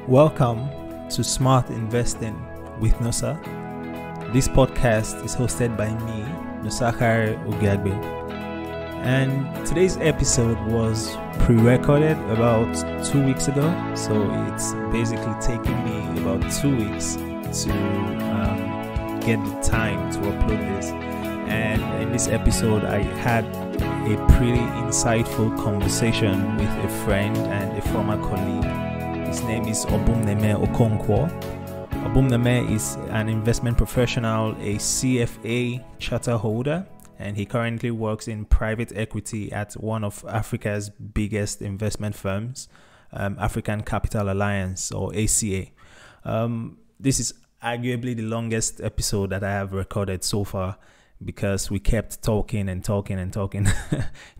Welcome to Smart Investing with Nosa. This podcast is hosted by me, Nosakare Ogiagbe. And today's episode was pre-recorded about 2 weeks ago. So it's basically taking me about 2 weeks to get the time to upload this. And in this episode, I had a pretty insightful conversation with a friend and a former colleague. His name is Obumneme Okonkwo. Obumneme is an investment professional, a CFA charter holder, and he currently works in private equity at one of Africa's biggest investment firms, African Capital Alliance, or ACA. This is arguably the longest episode that I have recorded so far because we kept talking. It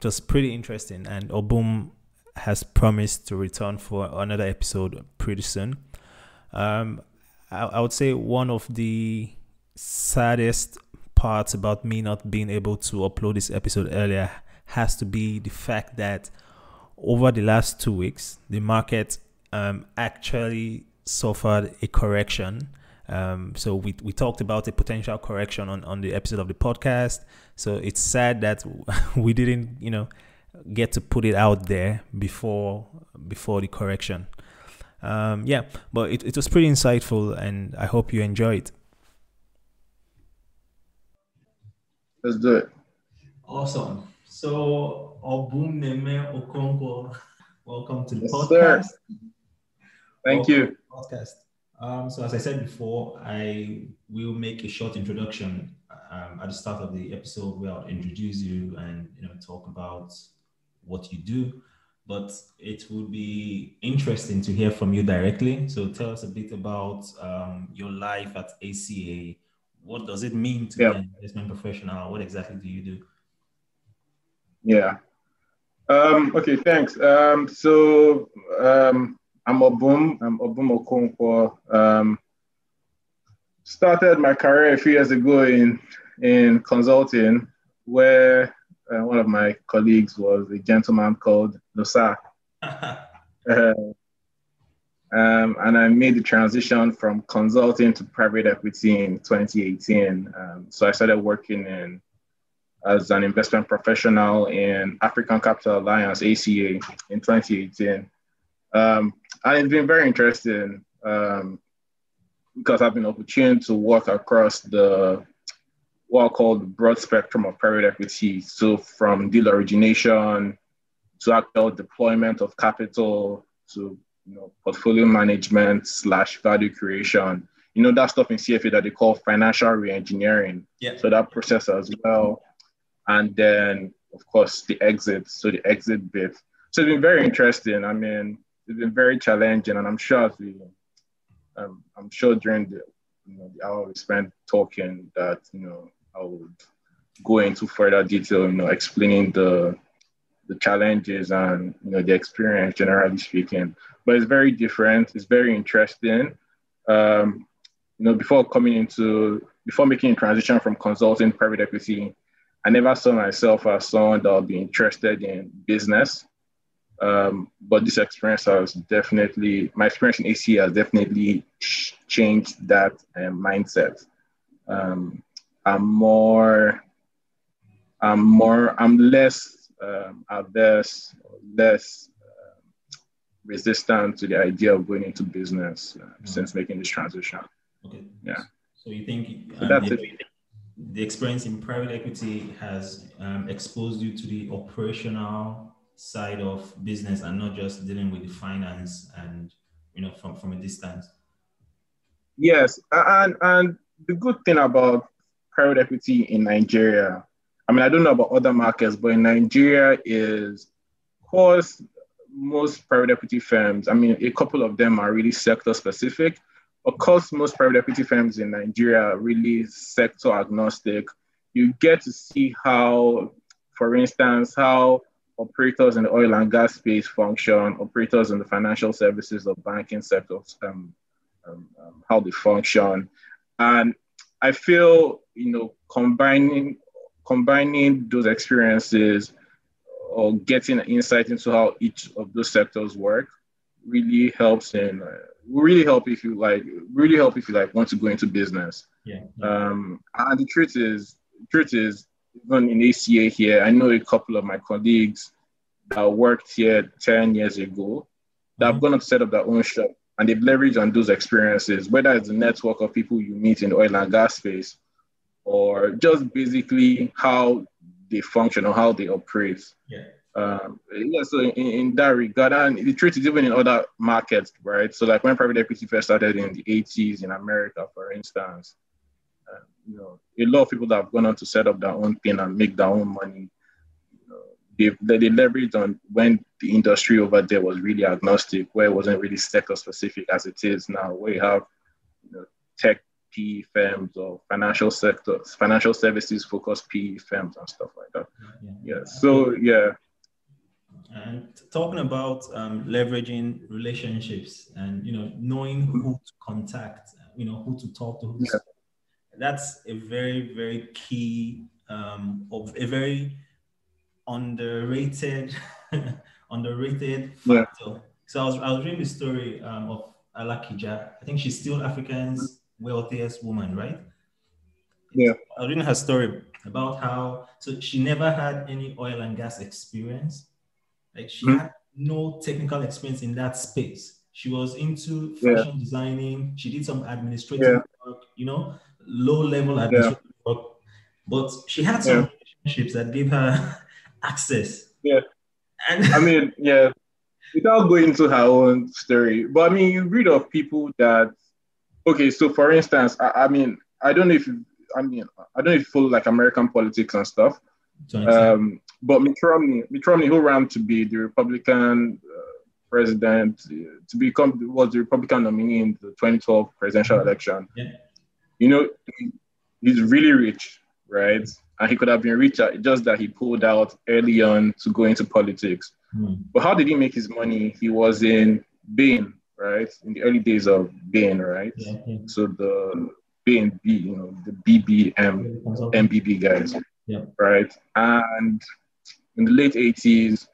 was pretty interesting, and Obum has promised to return for another episode pretty soon. I would say one of the saddest parts about me not being able to upload this episode earlier has to be the fact that over the last 2 weeks, the market actually suffered a correction. So we talked about a potential correction on the episode of the podcast. So it's sad that we didn't, get to put it out there before the correction. But it was pretty insightful, and I hope you enjoy it. Let's do it. Awesome. So Obumneme Okonkwo, welcome to the podcast. Sir. Thank you. Podcast. So as I said before, I will make a short introduction at the start of the episode where I'll introduce you and talk about what you do. But it would be interesting to hear from you directly. So tell us a bit about your life at ACA. What does it mean to be an investment professional? What exactly do you do? Yeah. Okay, thanks. I'm Obum. I'm Obum Okonkwo. Started my career a few years ago in consulting, where one of my colleagues was a gentleman called Nosa. And I made the transition from consulting to private equity in 2018. So I started working as an investment professional in African Capital Alliance, ACA, in 2018. And it's been very interesting because I've been opportune to work across what I call the broad spectrum of private equity. So from deal origination to actual deployment of capital to portfolio management / value creation. That stuff in CFA that they call financial reengineering. Yeah. So that process as well. And then, of course, the exit. So the exit bit. So it's been very interesting. I mean, it's been very challenging, and I'm sure during the hour we spent talking that I would go into further detail, explaining the challenges and the experience, generally speaking. But it's very different. It's very interesting. Before making a transition from consulting to private equity, I never saw myself as someone that would be interested in business. But this experience my experience in ACA has definitely changed that mindset. I'm less averse, less resistant to the idea of going into business since making this transition. Okay. Yeah. So you think that's it. The experience in private equity has exposed you to the operational side of business and not just dealing with the finance and from a distance? Yes, and the good thing about private equity in Nigeria, I mean, I don't know about other markets, but in Nigeria is, of course, most private equity firms, I mean, a couple of them are really sector specific. Of course, most private equity firms in Nigeria are really sector agnostic. You get to see how, for instance, how operators in the oil and gas space function, operators in the financial services or banking sectors, how they function. And I feel, combining those experiences or getting insight into how each of those sectors work really helps in will really help if you like want to go into business. Yeah. And the truth is, even in ACA here, I know a couple of my colleagues that worked here 10 years ago that have gone on to set up their own shop, and they've leveraged on those experiences, whether it's the network of people you meet in the oil and gas space, or just basically how they function or how they operate. Yeah. So in that regard, and the truth is even in other markets, right? So like when private equity first started in the 80s in America, for instance, a lot of people that have gone on to set up their own thing and make their own money, they leveraged on when the industry over there was really agnostic, where it wasn't really sector specific as it is now, where you have tech PE firms or financial services focused PE firms and stuff like that. And talking about leveraging relationships and knowing who to contact, who to talk to, that's a very, very key of a very underrated factor. So I was reading the story of Alakija. I think she's still Africa's wealthiest woman, right? Yeah. I was reading her story about how she never had any oil and gas experience. Like she had no technical experience in that space. She was into fashion designing. She did some administrative work, low-level administrative work. But she had some relationships that gave her access. Yeah. And without going into her own story, but you read of people that, okay, so for instance, I don't know if you follow like American politics and stuff. But Mitt Romney, who ran to be the Republican president, was the Republican nominee in the 2012 presidential election. Yeah. He's really rich, right? And he could have been richer, just that he pulled out early on to go into politics. But how did he make his money? He was in Bain, right? In the early days of Bain, right? So the Bain, the BBM, MBB guys, right? And in the late 80s,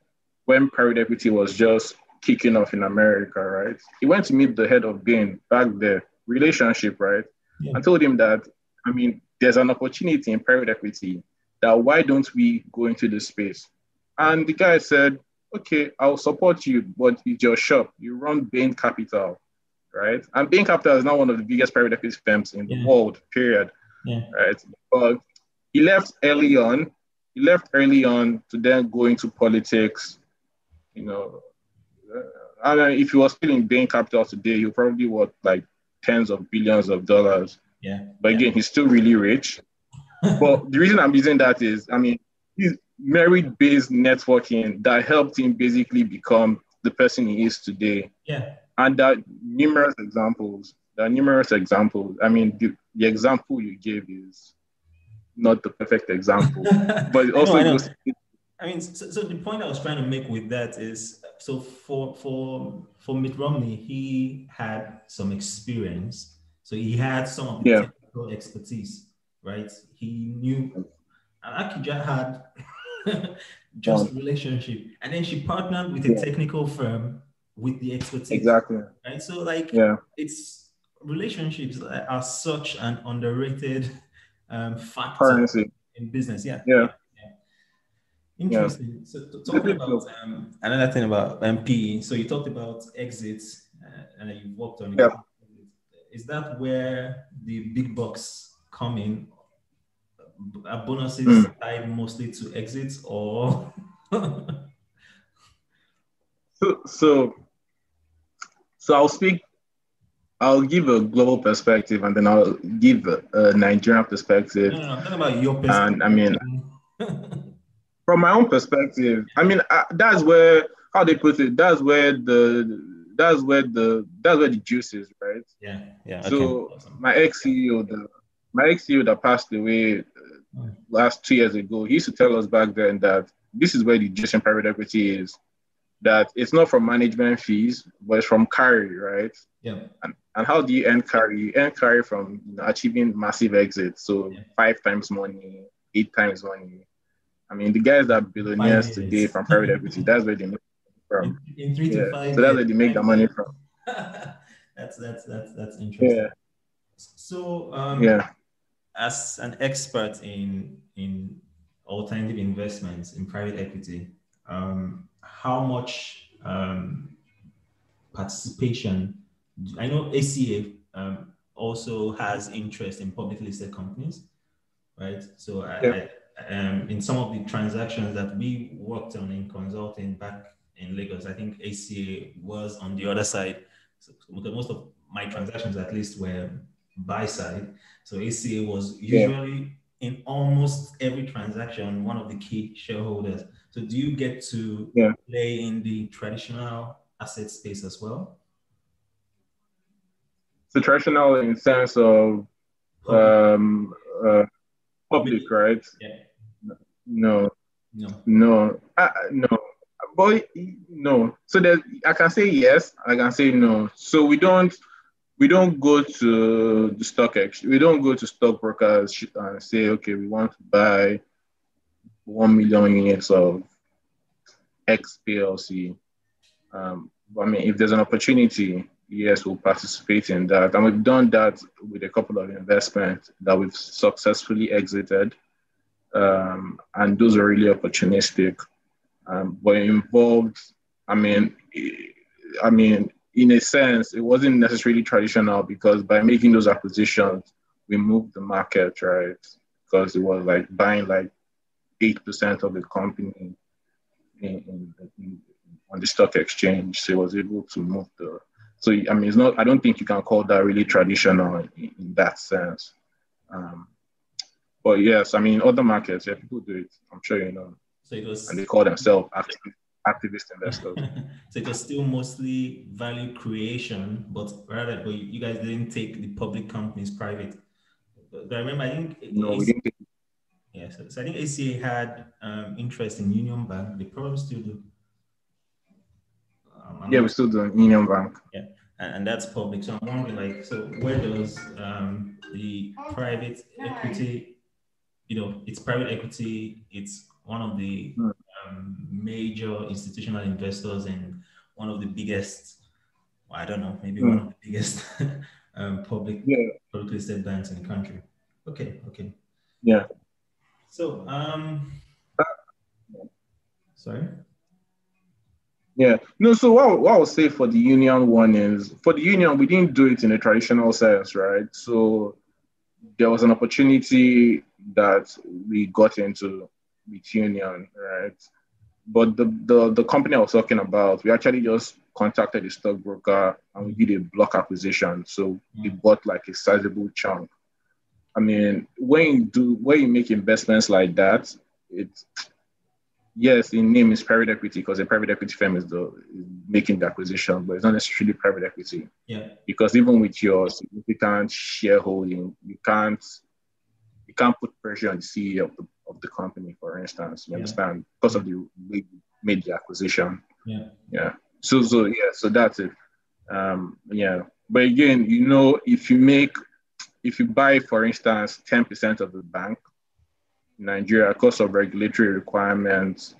when private equity was just kicking off in America, right? He went to meet the head of Bain back there, relationship, right? And told him that, there's an opportunity in private equity, that why don't we go into this space? And the guy said, okay, I'll support you, but it's your shop. You run Bain Capital, right? And Bain Capital is now one of the biggest private equity firms in the world, period. Right? But he left early on to then go into politics. If he was still in Bain Capital today, he'll probably worth like tens of billions of dollars. But again, he's still really rich. But the reason I'm using that is, he's merit-based networking that helped him basically become the person he is today. And there are numerous examples. The example you gave is not the perfect example, but also so the point I was trying to make with that is, so for Mitt Romney, he had some experience, so he had some of the technical expertise, right? He knew. Akija had just relationship, and then she partnered with a technical firm with the expertise. Exactly. Right. So it's relationships are such an underrated factor in business. Interesting. So talking about another thing about PE. So you talked about exits, and you worked on it. Is that where the big bucks come in? Are bonuses tied mostly to exits, or? So I'll give a global perspective, and then I'll give a Nigerian perspective. No, I'm talking about your perspective. And from my own perspective, that's where, how they put it, that's where the juice is, right? Yeah. So my ex-CEO that passed away last 2 years ago, he used to tell us back then that this is where the juice in private equity is. That it's not from management fees, but it's from carry, right? And how do you earn carry? You earn carry from achieving massive exits. So 5 times money, 8 times money. The guys that are billionaires today from private equity, that's where they make it from. In 3 to 5 So that's where they make the money from. That's interesting. Yeah. So, Yeah. as an expert in alternative investments in private equity, how much participation? I know ACA also has interest in publicly listed companies, right? So Yeah. in some of the transactions that we worked on in consulting back in Lagos, I think ACA was on the other side. So most of my transactions, at least, were buy side. So ACA was Yeah. usually in almost every transaction one of the key shareholders. So do you get to Yeah. play in the traditional asset space as well? So traditional in sense of Public, um, uh, public, public, right? yeah, No, no. no, no. But no. So there's, I can say yes, I can say no. So we don't go to the stock exchange. We don't go to stockbrokers and say, okay, we want to buy 1 million units of X PLC. I mean, if there's an opportunity, yes, we'll participate in that. And we've done that with a couple of investments that we've successfully exited. And those are really opportunistic. But it involved, I mean, in a sense, it wasn't necessarily traditional because by making those acquisitions, we moved the market, right? Because it was like buying like 8% of the company in on the stock exchange. So it was able to move the. So I mean, it's not. I don't think you can call that really traditional in that sense. Um, but yes, I mean, other markets, yeah, people do it. I'm sure you know, So it and they was call themselves activist investors. so it was still mostly value creation, but you guys didn't take the public companies private. But I remember, I think No, we didn't. so I think ACA had interest in Union Bank. They probably still do. I'm Yeah, we not. still do Union Bank. Yeah, and that's public. So I'm wondering, like, so where does the private equity, it's private equity, it's one of the Hmm. major institutional investors and one of the biggest, I don't know, maybe one Hmm. of the biggest Yeah, publicly listed banks in the country. Okay, okay. yeah. So, sorry. Yeah. No, so what I would say for the union one is for the union, we didn't do it in a traditional sense, right? So there was an opportunity that we got into with union, right? But the company I was talking about, we actually just contacted the stockbroker and we did a block acquisition. So we Mm, bought like a sizable chunk. I mean, when you make investments like that, it yes, in name is private equity because a private equity firm is making the acquisition, but it's not necessarily private equity yeah, because even with your significant shareholding, you can't put pressure on the CEO of the company, for instance. You yeah, understand because yeah, of the way you made the acquisition. yeah, Yeah. So that's it. Yeah. But again, if you buy, for instance, 10% of the bank in Nigeria, because of regulatory requirements,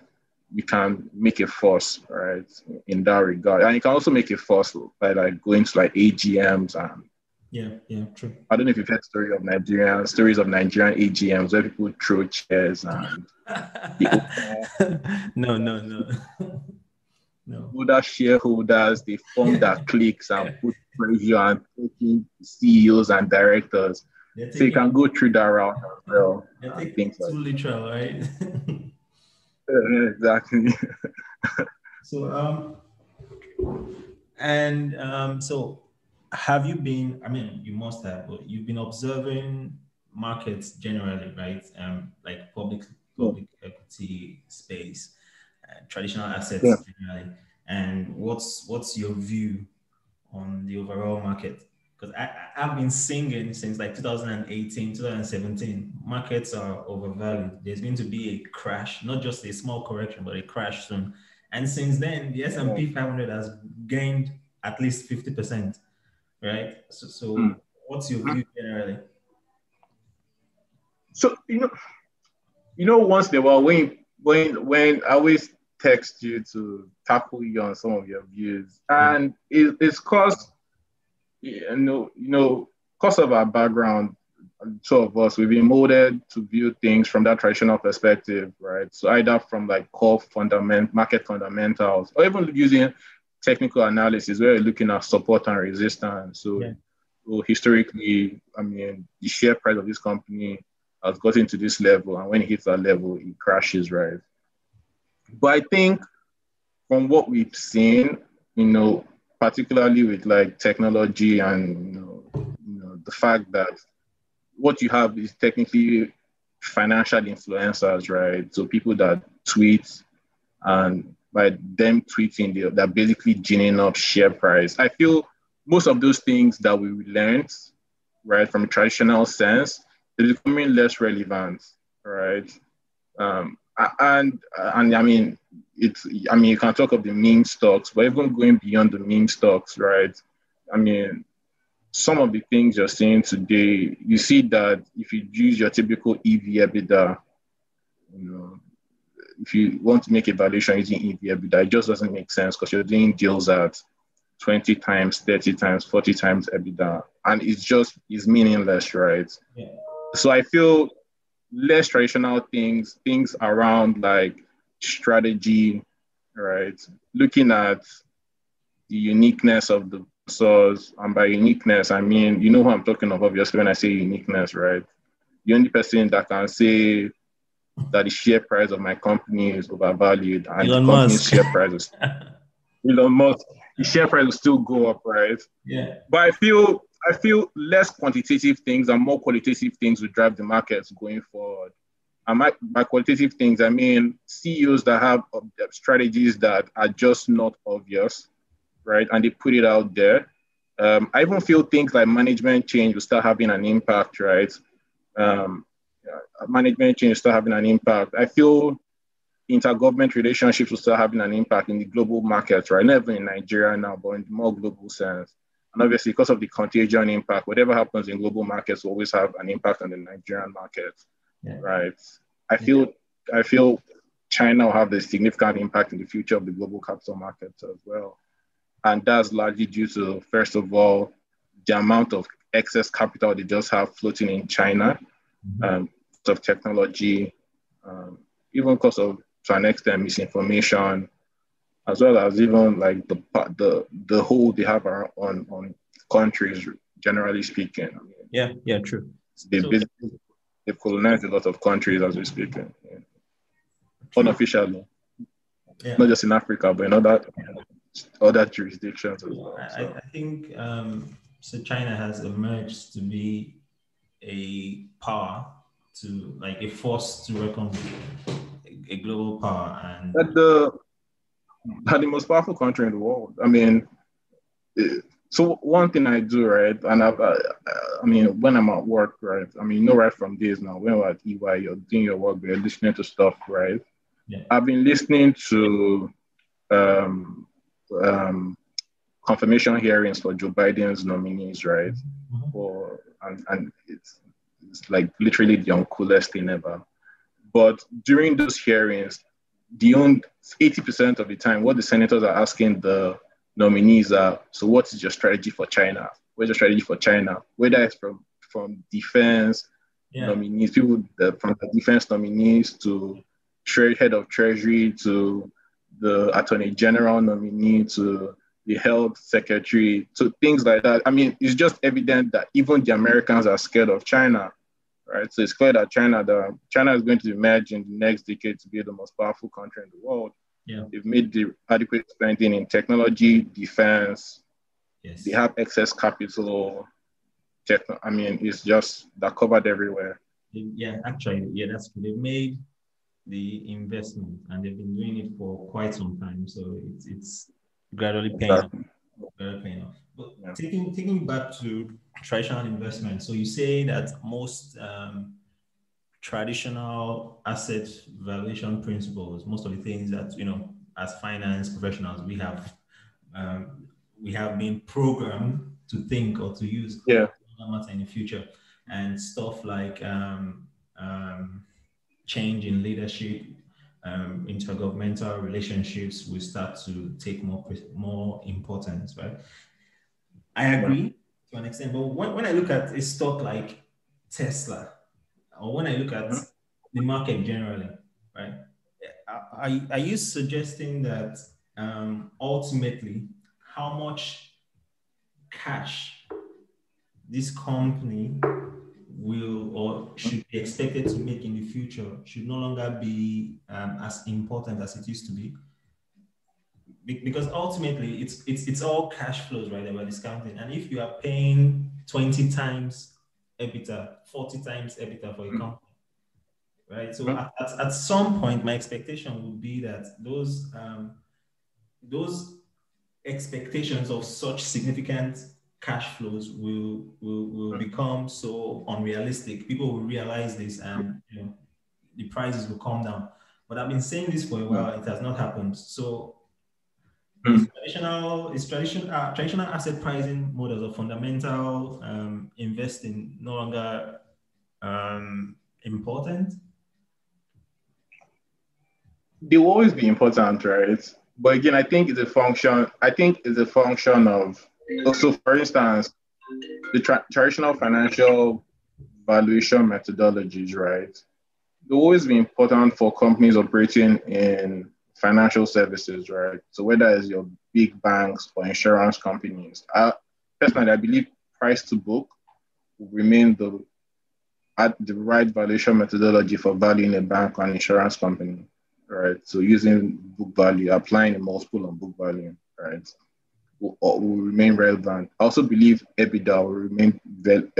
you can make a fuss, right, in that regard. And you can also make a fuss by like going to like AGMs and yeah, yeah, true. I don't know if you've heard stories of Nigerian AGMs where people throw chairs and the No, no, no, no. older shareholders, they form their cliques and put pressure on taking CEOs and directors. They're So you taking can go through that route as well they're and taking things it too like literal, right? that. Exactly. So so have you been, I mean, you must have, but you've been observing markets generally, right? Like Yeah, public equity space, traditional yeah, assets generally. And what's your view on the overall market? Because I've been singing since like 2018, 2017, markets are overvalued. There's going to be a crash, not just a small correction, but a crash soon. And since then, the yeah. S&P 500 has gained at least 50%, right? So, Hmm. so what's your view generally? So once in a while when I always text you to tackle you on some of your views, Yeah. and it's cause because of our background, two of us, we've been molded to view things from that traditional perspective, right? So either from like market fundamentals, or even using technical analysis where you're looking at support and resistance. So historically, I mean, the share price of this company has gotten to this level, and when it hits that level, it crashes, right? But I think from what we've seen, particularly with like technology and the fact that what you have is technically financial influencers, right? So people that tweet, and by them tweeting, they're basically ginning up share price. I feel most of those things that we learned, right, from a traditional sense, they're becoming less relevant, right? And I mean, you can talk of the meme stocks, but even going beyond the meme stocks, right? I mean, some of the things you're seeing today, you see that if you use your typical EV/EBITDA, if you want to make a valuation using EV/EBITDA, it just doesn't make sense because you're doing deals at 20 times, 30 times, 40 times EBITDA, and it's meaningless, right? Yeah. So I feel less traditional things around like strategy, right? Looking at the uniqueness of the source, and by uniqueness, I mean, you know who I'm talking of, obviously, when I say uniqueness, right? The only person that can say that the share price of my company is overvalued and Elon the company's Musk. share price is Elon Musk, the share price will still go up, right? Yeah. But I feel less quantitative things and more qualitative things will drive the markets going forward. And by qualitative things, I mean CEOs that have strategies that are just not obvious, right? And they put it out there. I even feel things like management change will start having an impact, right? Management change will start having an impact. I feel intergovernment relationships will start having an impact in the global markets, right? Not even in Nigeria now, but in the more global sense. And obviously, because of the contagion impact, whatever happens in global markets will always have an impact on the Nigerian market, right? I feel China will have a significant impact in the future of the global capital markets as well. And that's largely due to, first of all, the amount of excess capital they just have floating in China, because of technology, even because of, to an extent, misinformation, as well as even like the hold they have on countries, generally speaking. I mean, True. They've colonized a lot of countries as we speak, unofficially, not just in Africa, but in other jurisdictions as well. I think so. China has emerged to be a power, to like a force to reckon with, a global power, and the most powerful country in the world. I mean, so one thing I do, right, and I mean, when I'm at work, right, I mean, right from days now, when we're at EY, you're doing your work, but you're listening to stuff, right? Yeah. I've been listening to confirmation hearings for Joe Biden's nominees, right? And it's like literally the uncoolest thing ever. But during those hearings, 80% of the time, what the senators are asking the nominees are, so what is your strategy for China? What's your strategy for China? Whether it's from defense nominees, people from the defense nominees to head of treasury to the attorney general nominee to the health secretary, to things like that. I mean, it's just evident that even the Americans are scared of China, right? So it's clear that China is going to emerge in the next decade to be the most powerful country in the world. Yeah. They've made the adequate spending in technology, defense. Yes. They have excess capital. I mean, it's just that covered everywhere. Yeah, actually, that's true. They've made the investment and they've been doing it for quite some time. So it's gradually paying off. But taking back to traditional investment, so you say that most traditional asset valuation principles, most of the things that, as finance professionals, we have been programmed to think or to use matter in the future, and stuff like change in leadership, intergovernmental relationships will start to take more importance, right? I agree. to an extent. But when I look at a stock like Tesla, or when I look at the market generally, right? Are you suggesting that ultimately how much cash this company will or should be expected to make in the future should no longer be as important as it used to be? Because ultimately it's all cash flows, right, that we're discounting. And if you are paying 20 times EBITDA, 40 times EBITDA for a company, right? So at some point, my expectation would be that those expectations of such significant cash flows will become so unrealistic. People will realize this, and the prices will come down. But I've been saying this for a while; it has not happened. So traditional asset pricing models of fundamental investing no longer important? They will always be important, right? But again, I think it's a function. I think it's a function of also, for instance, the traditional financial valuation methodologies, right? They'll always be important for companies operating in financial services, right? So whether it's your big banks or insurance companies, personally, I believe price to book will remain the right valuation methodology for valuing a bank or an insurance company, right? So using book value, applying a multiple on book value, right, will remain relevant. I also believe EBITDA will remain the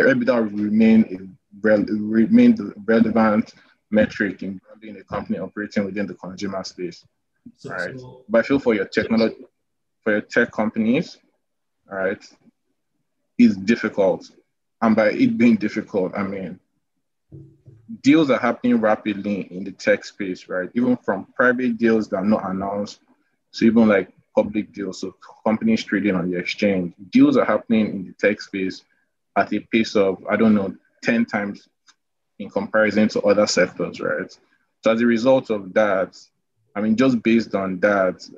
relevant metric in valuing a company operating within the consumer space, right? But I feel for your tech companies, right, it's difficult. And by it being difficult, I mean, deals are happening rapidly in the tech space, right? Even from private deals that are not announced, so even like public deals, so companies trading on the exchange, deals are happening in the tech space at a pace of, 10 times in comparison to other sectors, right? So as a result of that, just based on that,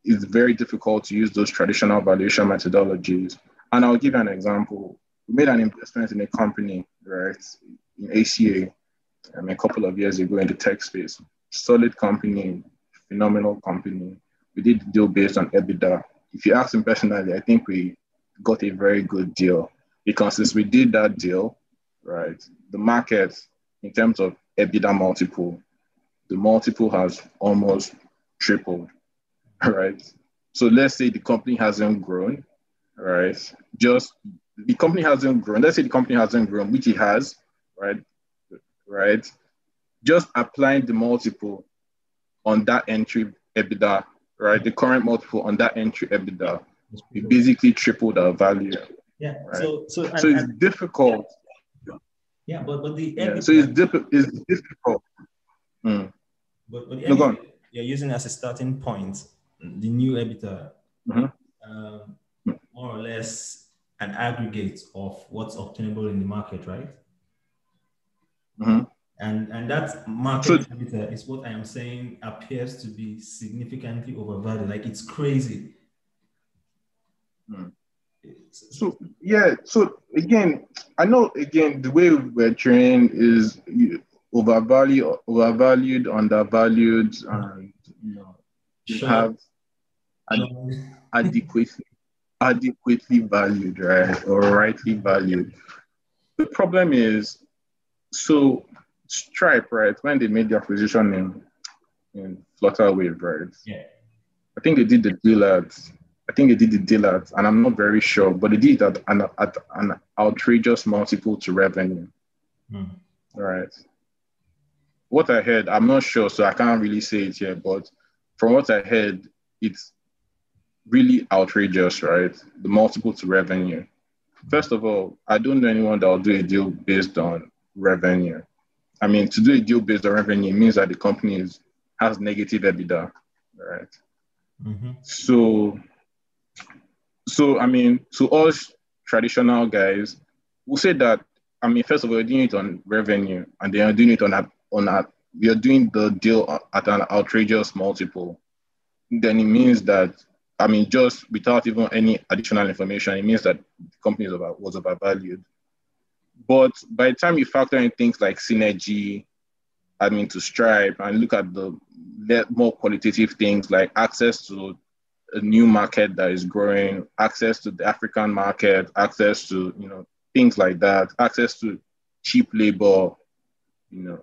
it's very difficult to use those traditional valuation methodologies. And I'll give you an example. We made an investment in a company, right, in ACA, a couple of years ago in the tech space. Solid company, phenomenal company. We did the deal based on EBITDA. If you ask me personally, I think we got a very good deal because since we did that deal, right, the market, in terms of EBITDA multiple, the multiple has almost tripled, right? So let's say the company hasn't grown, right? Just the company hasn't grown. Let's say the company hasn't grown, which it has, right? Right? Just applying the multiple on that entry EBITDA, right? The current multiple on that entry EBITDA, we basically tripled our value. Yeah. Right? So it's difficult. Yeah, but the EBITDA, so it's difficult. But the EBITDA you're using as a starting point, the new EBITDA, more or less an aggregate of what's obtainable in the market, right? And that market EBITDA is what I am saying appears to be significantly overvalued. Like it's crazy. So again, I know the way we're trained is overvalued, undervalued, and you have adequately valued, right, or rightly valued. The problem is, so Stripe, right, when they made the acquisition in Flutterwave, right? Yeah. I think they did the deal at, and I'm not very sure, but they did it at an outrageous multiple to revenue. Right. What I heard, I'm not sure, so I can't really say it here, but from what I heard, it's really outrageous, right? The multiple to revenue. First of all, I don't know anyone that will do a deal based on revenue. To do a deal based on revenue means that the company has negative EBITDA, right? So to us traditional guys, we'll say that, first of all, you're doing it on revenue, and then you're doing it you're doing the deal at an outrageous multiple. Then it means that I mean, just without even any additional information, it means that the company was overvalued. But by the time you factor in things like synergy, I mean, to Stripe, and look at the more qualitative things like access to a new market that is growing, access to the African market, access to, things like that, access to cheap labor, and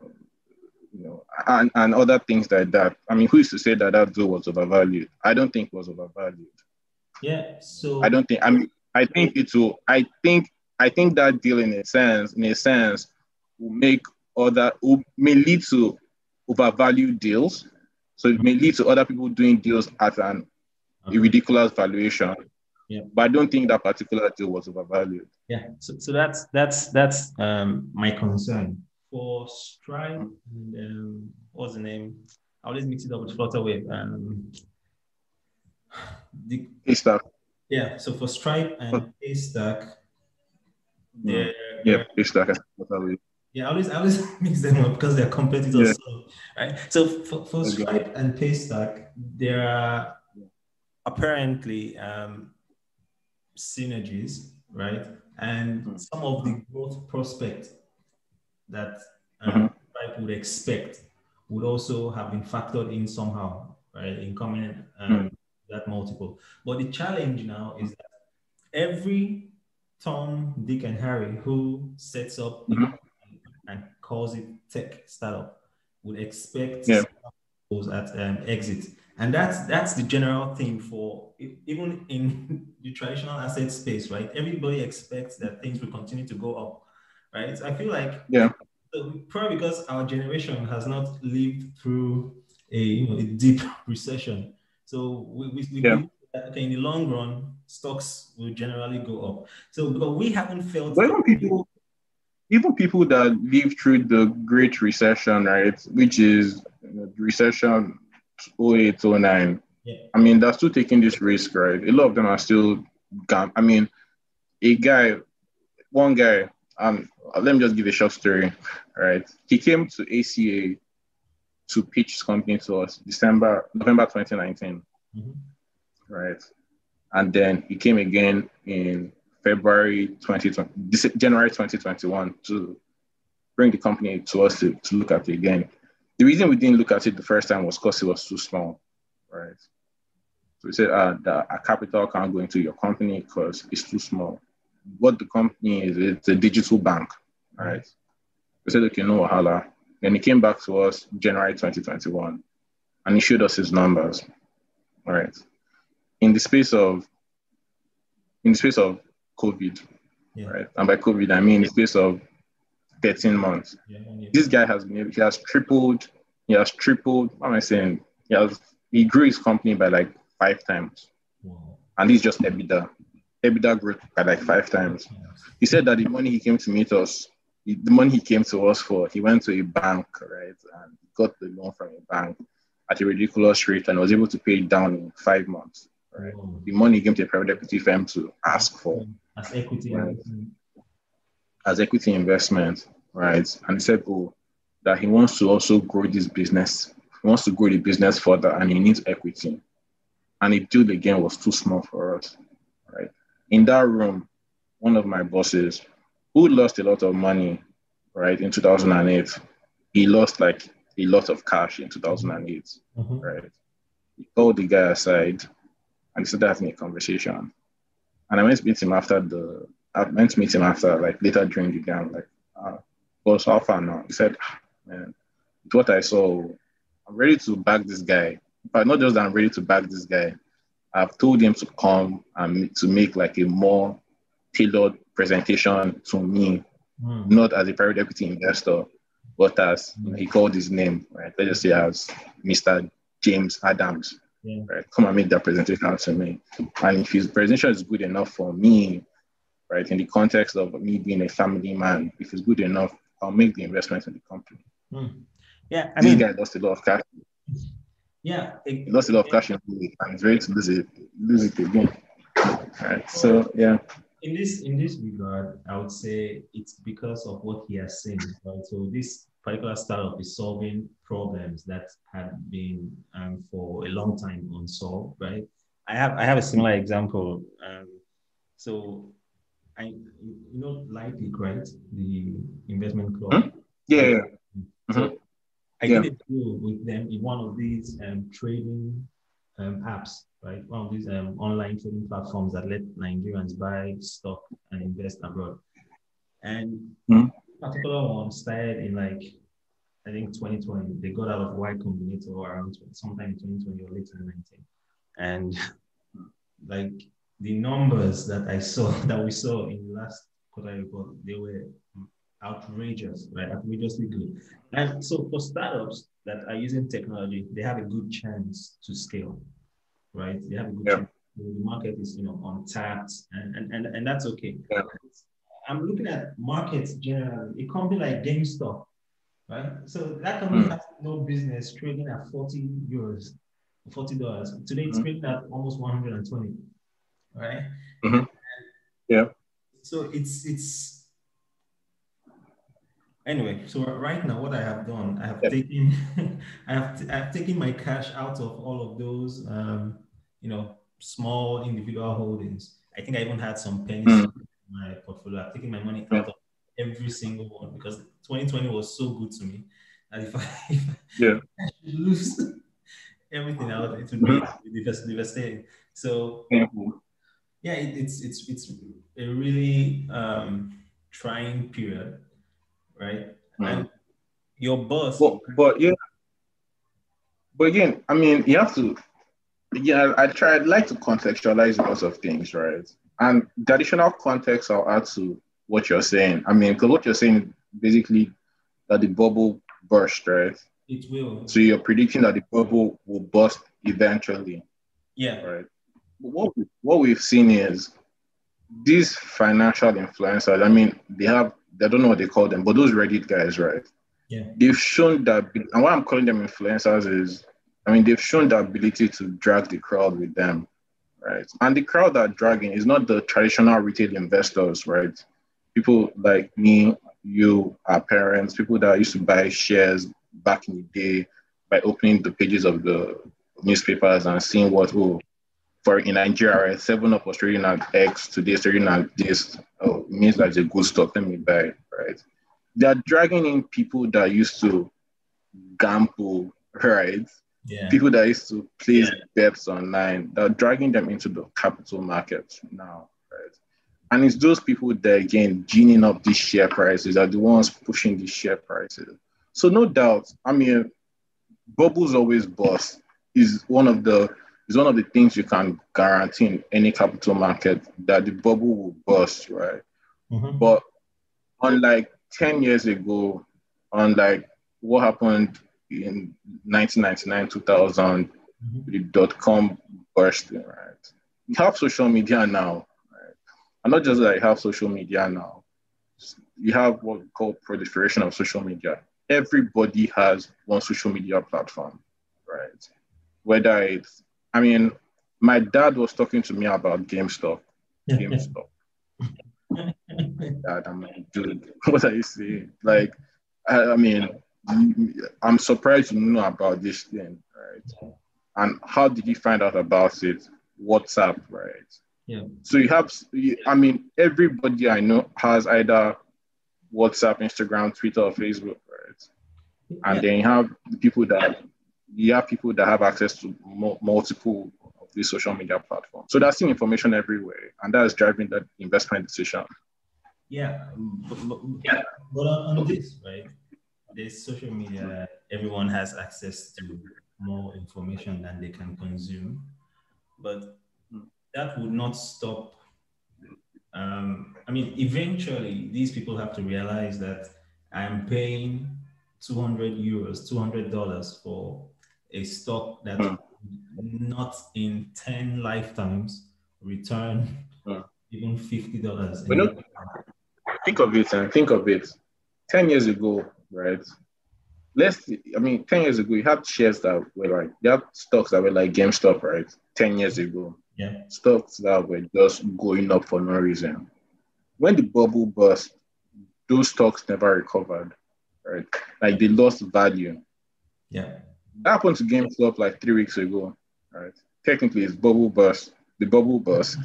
other things like that. I mean, who is to say that that deal was overvalued? I don't think it was overvalued. Yeah. So I don't think. I mean, I think it will. I think that deal, in a sense, may lead to overvalued deals. So it may lead to other people doing deals at a ridiculous valuation. Yeah. But I don't think that particular deal was overvalued. Yeah. So that's my concern for Stripe. And, what's the name? I always mix it up with Flutterwave. Haystack. Yeah. So for Stripe and Haystack, Haystack. Flutterwave. Yeah, I always mix them up because they're competitors. Yeah. So, right. So for Stripe and Paystack, there are apparently synergies, right? And some of the growth prospects that Stripe would expect would also have been factored in somehow, right? In coming that multiple. But the challenge now is that every Tom, Dick, and Harry who sets up and calls it tech startup would expect those at exit. And that's the general theme for even in the traditional asset space, right? Everybody expects that things will continue to go up, right? I feel like probably because our generation has not lived through a deep recession, so we believe that, okay, in the long run stocks will generally go up. So because we haven't felt. Well, even people that lived through the Great Recession, right, which is recession 08, 09, I mean, they're still taking this risk, right? A lot of them are still, I mean, one guy, let me just give a short story, right? He came to ACA to pitch his company to us November 2019, right? And then he came again in January 2021 to bring the company to us to look at it again. The reason we didn't look at it the first time was because it was too small, right? So we said our capital can't go into your company because it's too small. What the company is, it's a digital bank, right? We said, okay, no wahala. Then he came back to us January 2021 and he showed us his numbers, right? In the space of COVID, right? And by COVID, I mean in the space of 13 months. This guy he has tripled, what am I saying? He grew his company by like 5 times. Wow. And this is just EBITDA grew by like 5 times. He said that the money he came to us for, he went to a bank, right? And got the loan from a bank at a ridiculous rate and was able to pay it down in 5 months. Right? The money he came to a private equity firm to ask for. As equity investment. As equity investment, right? And he said, that he wants to also grow this business. He wants to grow the business further and he needs equity. And the deal again was too small for us, right? In that room, one of my bosses who lost a lot of money, right, in 2008, he lost like a lot of cash in 2008, right? He called the guy aside and he started having a conversation. And I went to meet him after, like later during the day. I'm like, boss, how far now? He said, man, with what I saw, I'm ready to back this guy. But not just that I'm ready to back this guy. I've told him to come and to make like a more tailored presentation to me, not as a private equity investor, but as he called his name, right? Let's just say as Mr. James Adams. Right, come and make that presentation to me. And if his presentation is good enough for me, right, in the context of me being a family man, if it's good enough, I'll make the investment in the company. Yeah, this guy lost a lot of cash. Yeah, he lost a lot of cash in it, and he's ready to lose it again. Right. So yeah. In this regard, I would say it's because of what he has seen. Right. So this particular startup is solving problems that had been for a long time unsolved, right? I have a similar example. So Light Peak, right? The investment club. Yeah. So I Yeah. did a deal with them in one of these trading apps, right? One of these online trading platforms that let Nigerians buy stock and invest abroad. And Mhm. particular one started in I think 2020. They got out of Y Combinator around sometime in 2020 or later in 19. And like the numbers that I saw that we saw in the last quarter report, they were outrageous, right? Outrageously good. And so for startups that are using technology, they have a good chance to scale, right? They have a good Yeah. chance. The market is, untapped, and that's okay. Yeah. I'm looking at markets generally. A company like GameStop, right? So that company has no business trading at 40 euros, $40. Today it's trading at almost 120, right? Yeah. So it's anyway. So right now, what I have done, I have taken, I've taken my cash out of all of those, small individual holdings. I think I even had some pennies in my portfolio. I've taken my money out of every single one because 2020 was so good to me. And if I should lose everything out, it would be devastating. So yeah, it's a really trying period, right? And your boss. But yeah, but again, I mean, you have to. Yeah, I'd like to contextualize lots of things, right? And the additional context I'll add to what you're saying. I mean, because what you're saying basically that the bubble burst, right? It will. So you're predicting that the bubble will burst eventually. Yeah. Right. But what we've seen is these financial influencers, I mean, I don't know what they call them, but those Reddit guys, right? Yeah. They've shown that, and why I'm calling them influencers is, I mean, they've shown the ability to drag the crowd with them, right? And the crowd that are dragging is not the traditional retail investors, right? People like me, you, our parents, people that used to buy shares back in the day by opening the pages of the newspapers and seeing for in Nigeria, right, 7 Up was trading at X, today trading at this. Oh, it means like it's a good stock, let me buy it, right? They're dragging in people that used to gamble, right? Yeah. People that used to place bets online, they're dragging them into the capital markets now, right? And it's those people that, again, ginning up these share prices are the ones pushing these share prices. So no doubt, I mean, bubbles always burst is one of the things you can guarantee in any capital market that the bubble will burst, right? But unlike 10 years ago, unlike what happened in 1999, 2000, the dot-com bursting, right? You have social media now, right? And not just that you have social media now, you have what we call proliferation of social media. Everybody has one social media platform, right? Whether it's, I mean, my dad was talking to me about GameStop. GameStop. Dad, I'm like, dude, what are you saying? Like, I mean, I'm surprised you know about this thing, right? And how did you find out about it? WhatsApp, right? Yeah. So I mean, everybody I know has either WhatsApp, Instagram, Twitter, or Facebook, right? And then you have people that have access to multiple of these social media platforms. So that's seeing information everywhere, and that is driving that investment decision. Yeah, but on this, right? There's social media. Everyone has access to more information than they can consume, but that would not stop. I mean, eventually, these people have to realize that I'm paying 200 euros, $200 for a stock that not in 10 lifetimes return even $50 in But a no, think of it. 10 years ago, right? I mean, 10 years ago, you had shares that were like, you had stocks that were like GameStop, right? 10 years ago. Yeah. Stocks that were just going up for no reason. When the bubble burst, those stocks never recovered, right? Like they lost value. Yeah. That happened to GameStop like 3 weeks ago, right? technically it's bubble burst, the bubble burst.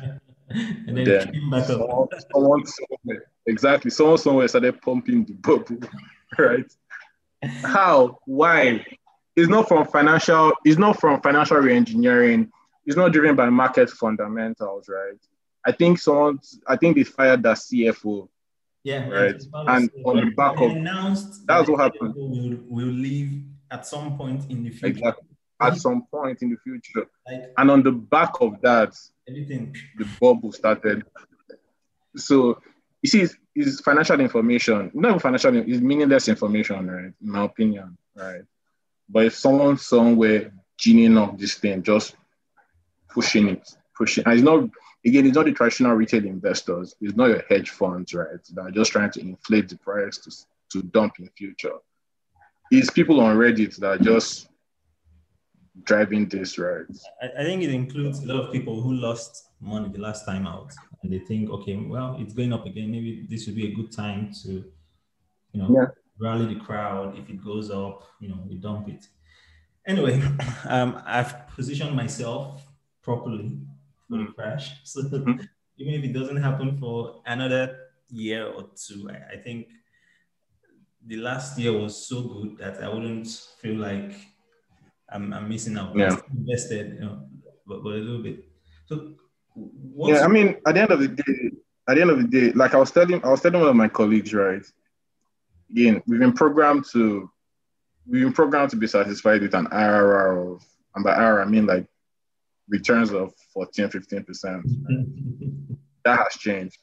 And But then it then came back up. someone somewhere, exactly, someone somewhere started pumping the bubble, right? How? Why? It's not from financial reengineering. It's not driven by market fundamentals, right? I think they fired that CFO, Yeah, it right? was part of And on CFA. the back They of announced that that's the what happened. CFO will leave at some point in the future. Exactly. At some point in the future. Like And on the back of that, everything. the bubble started. So you see, it's financial information, not even financial, it's meaningless information, right? In my opinion, right? But if someone somewhere ginning up this thing, just pushing, and it's not, again, it's not the traditional retail investors, it's not your hedge funds, right? That are just trying to inflate the price to dump in future. It's people on Reddit that are just driving this, right? I think it includes a lot of people who lost money the last time out, and they think, okay, well, it's going up again. Maybe this would be a good time to, Yeah. rally the crowd. If it goes up, we dump it. Anyway, I've positioned myself properly for the crash. So Mhm. even if it doesn't happen for another year or two, I think the last year was so good that I wouldn't feel like I'm missing out. I'm Yeah. still invested, but a little bit. So Yeah. what's I mean, at the end of the day, like I was telling one of my colleagues, right? Again, we've been programmed to be satisfied with an IRR of, and by IRR I mean like returns of 14, 15%. Right? That has changed.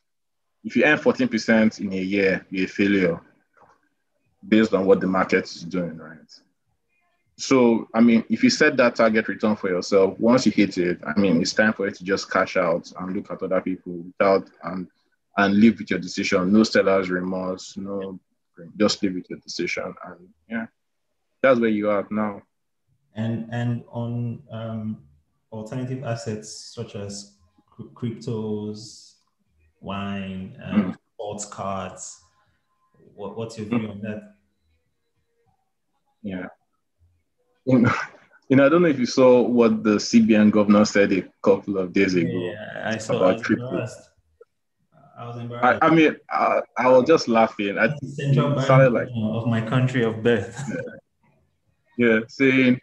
If you earn 14% in a year, you're a failure based on what the market is doing, right? So, I mean, if you set that target return for yourself, once you hit it, I mean, it's time for you to just cash out and look at other people without and live with your decision. No seller's remorse, no, just live with your decision. And yeah, that's where you are now. and on alternative assets such as cryptos, wine, Mm, sports cards. What's your view mm, on that? yeah. I don't know if you saw what the CBN governor said a couple of days ago Yeah, I saw. I about was crypto. embarrassed. I was embarrassed. I mean, I was just laughing. That's the central It bank sounded like, of my country of birth. yeah, saying,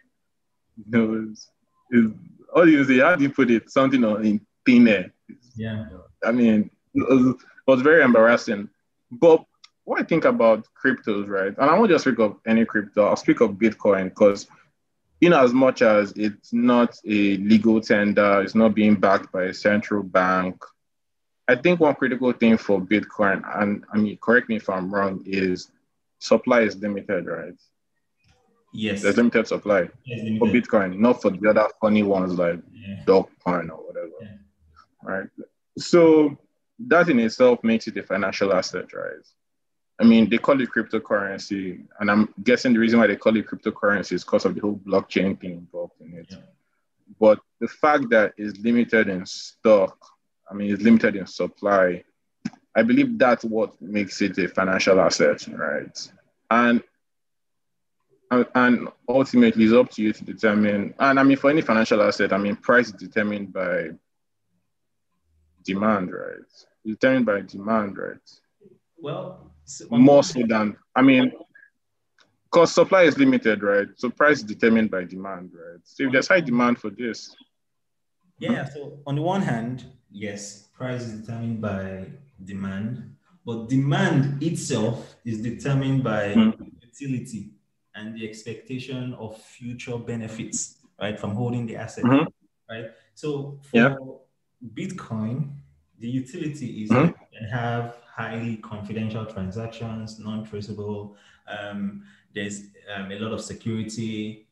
what do you say? How do you put it? Something in thin air. Yeah. I mean, it was very embarrassing. But what I think about cryptos, right? And I won't just speak of any crypto, I'll speak of Bitcoin because, in as much as it's not a legal tender, it's not being backed by a central bank, I think one critical thing for Bitcoin, and I mean, correct me if I'm wrong, is supply is limited, right? There's Yes. limited supply Yes, for limited. Bitcoin, not for the other funny ones like Yeah. Dogecoin or whatever, Yeah. right? So that in itself makes it a financial asset, right? I mean, they call it cryptocurrency, and I'm guessing the reason why they call it cryptocurrency is because of the whole blockchain thing involved in it. Yeah. But the fact that it's limited in stock, I mean, it's limited in supply, I believe that's what makes it a financial asset, right? And and ultimately, it's up to you to determine. And I mean, for any financial asset, I mean, price is determined by demand, right? It's determined by demand, right? Well, on the More one so hand, than, I mean, because supply is limited, right? So price is determined by demand, right? So if on the there's high one hand, demand for this, yeah. So on the one hand, yes, price is determined by demand, but demand itself is determined by mm-hmm. utility and the expectation of future benefits, right, from holding the asset, Mm-hmm. right? So Yeah, for Bitcoin, the utility is that mm-hmm. you can have highly confidential transactions, non-traceable. There's a lot of security.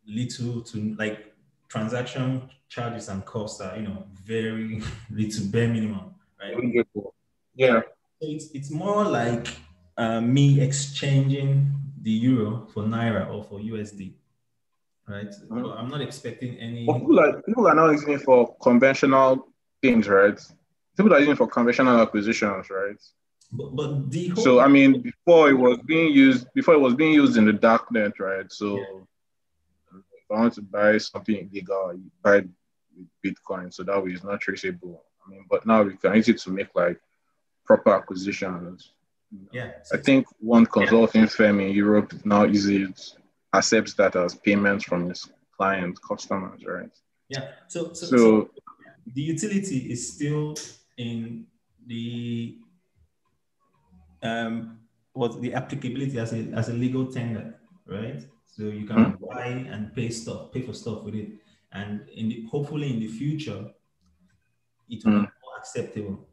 Little to like transaction charges and costs are very little, bare minimum, right? Yeah. So it's more like me exchanging the euro for naira or for USD, right? Mm-hmm. But I'm not expecting But any. people are now using it for conventional things, right? People are using it for conventional acquisitions, right? But the So whole I mean, before it was being used in the dark net, right? yeah, So I want to buy something illegal, you buy it with Bitcoin, so that way it's not traceable. I mean, but now we can use it to make like proper acquisitions. Yeah. I think one consulting firm in Europe now accepts that as payments from its clients, customers, right? Yeah. So So the utility is still in the what the applicability as a legal tender, right? So you can buy and pay for stuff with it, and hopefully in the future it will be more acceptable.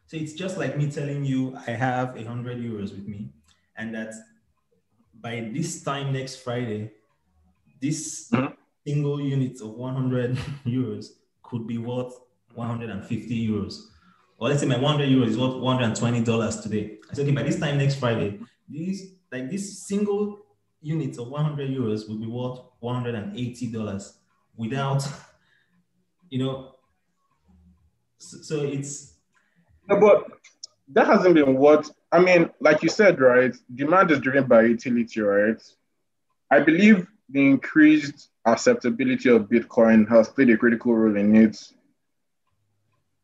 So it's just like me telling you I have 100 euros with me, and that by this time next Friday, this single unit of 100 euros could be worth 150 euros. Or let's say my 100 euros is worth $120 today. I said, okay, by this time next Friday, this single unit of 100 euros will be worth $180 without, so it's. no, but that hasn't been what I mean, like you said, right? Demand is driven by utility, right? I believe the increased acceptability of Bitcoin has played a critical role in it,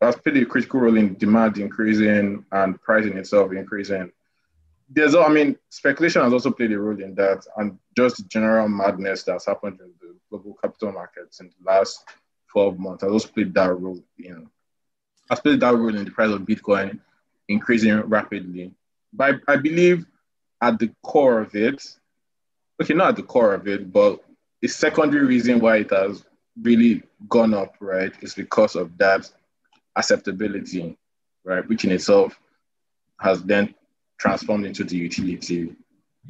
has played a critical role in demand increasing and pricing itself increasing. Speculation has also played a role in that, and just general madness that's happened in the global capital markets in the last 12 months has also played that role in the price of Bitcoin increasing rapidly. But I believe at the core of it, okay, not at the core of it, but a secondary reason why it has really gone up, right, is because of that acceptability, right, which in itself has then transformed into the utility,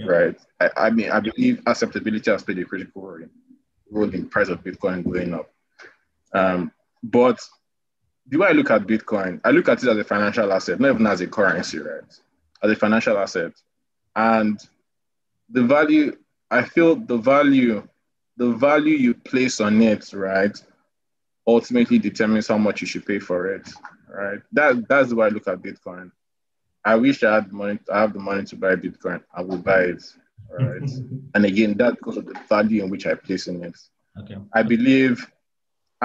right? I believe acceptability has played a critical role in the price of Bitcoin going up. But the way I look at Bitcoin, I look at it as a financial asset, not even as a currency, right? As a financial asset. And the value, I feel the value you place on it, right, ultimately determines how much you should pay for it, right? That's the way I look at Bitcoin. I wish I have the money to buy Bitcoin. I will buy it, right? And again, that's because of the value in which I place in it. Okay. I believe